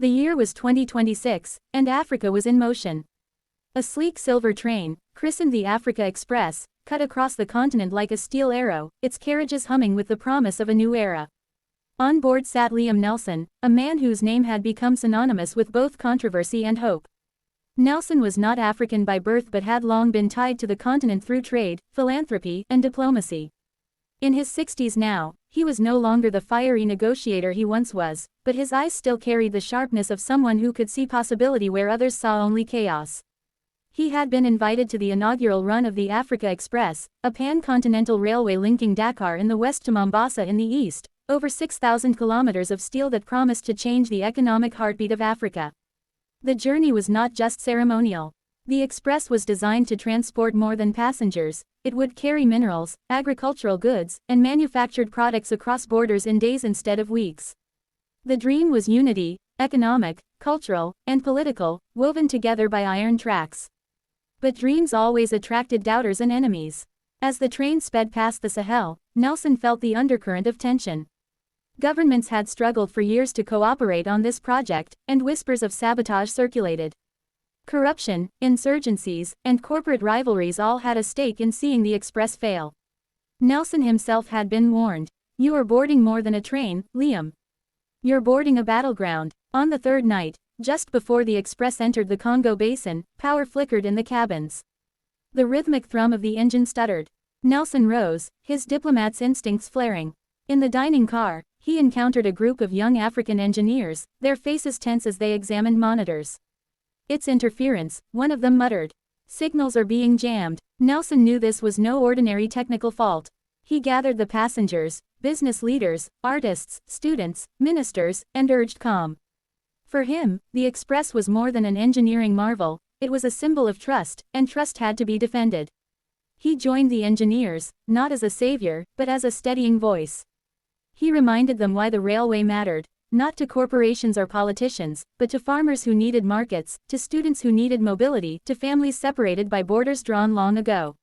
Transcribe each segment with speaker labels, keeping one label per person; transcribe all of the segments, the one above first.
Speaker 1: The year was 2026, and Africa was in motion. A sleek silver train, christened the Africa Express, cut across the continent like a steel arrow, its carriages humming with the promise of a new era. On board sat Laim Nelson, a man whose name had become synonymous with both controversy and hope. Nelson was not African by birth but had long been tied to the continent through trade, philanthropy, and diplomacy. In his 60s now, he was no longer the fiery negotiator he once was, but his eyes still carried the sharpness of someone who could see possibility where others saw only chaos. He had been invited to the inaugural run of the Africa Express, a pan-continental railway linking Dakar in the west to Mombasa in the east, over 6,000 kilometers of steel that promised to change the economic heartbeat of Africa. The journey was not just ceremonial. The express was designed to transport more than passengers. It would carry minerals, agricultural goods, and manufactured products across borders in days instead of weeks. The dream was unity, economic, cultural, and political, woven together by iron tracks. But dreams always attracted doubters and enemies. As the train sped past the Sahel, Nelson felt the undercurrent of tension. Governments had struggled for years to cooperate on this project, and whispers of sabotage circulated. Corruption, insurgencies, and corporate rivalries all had a stake in seeing the express fail. Nelson himself had been warned. "You are boarding more than a train, Laim. You're boarding a battleground." On the third night, just before the express entered the Congo Basin, power flickered in the cabins. The rhythmic thrum of the engine stuttered. Nelson rose, his diplomat's instincts flaring. In the dining car, he encountered a group of young African engineers, their faces tense as they examined monitors. "It's interference," one of them muttered. "Signals are being jammed." Nelson knew this was no ordinary technical fault. He gathered the passengers, business leaders, artists, students, ministers, and urged calm. For him, the express was more than an engineering marvel, it was a symbol of trust, and trust had to be defended. He joined the engineers, not as a savior, but as a steadying voice. He reminded them why the railway mattered, not to corporations or politicians, but to farmers who needed markets, to students who needed mobility, to families separated by borders drawn long ago.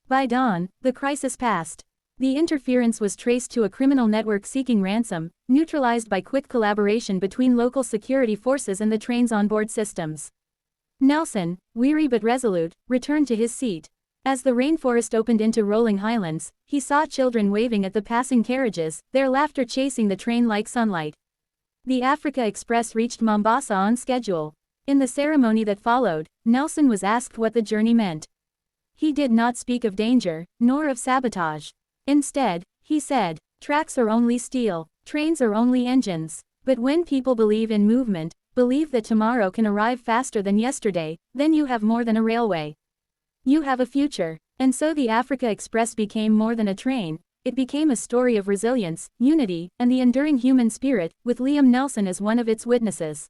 Speaker 1: By dawn, the crisis passed. The interference was traced to a criminal network seeking ransom, neutralized by quick collaboration between local security forces and the train's onboard systems. Nelson, weary but resolute, returned to his seat. As the rainforest opened into rolling highlands, he saw children waving at the passing carriages, their laughter chasing the train like sunlight. The Africa Express reached Mombasa on schedule. In the ceremony that followed, Nelson was asked what the journey meant. He did not speak of danger, nor of sabotage. Instead, he said, "Tracks are only steel, trains are only engines. But when people believe in movement, believe that tomorrow can arrive faster than yesterday, then you have more than a railway. You have a future." And so the Africa Express became more than a train, it became a story of resilience, unity, and the enduring human spirit, with Laim Nelson as one of its witnesses.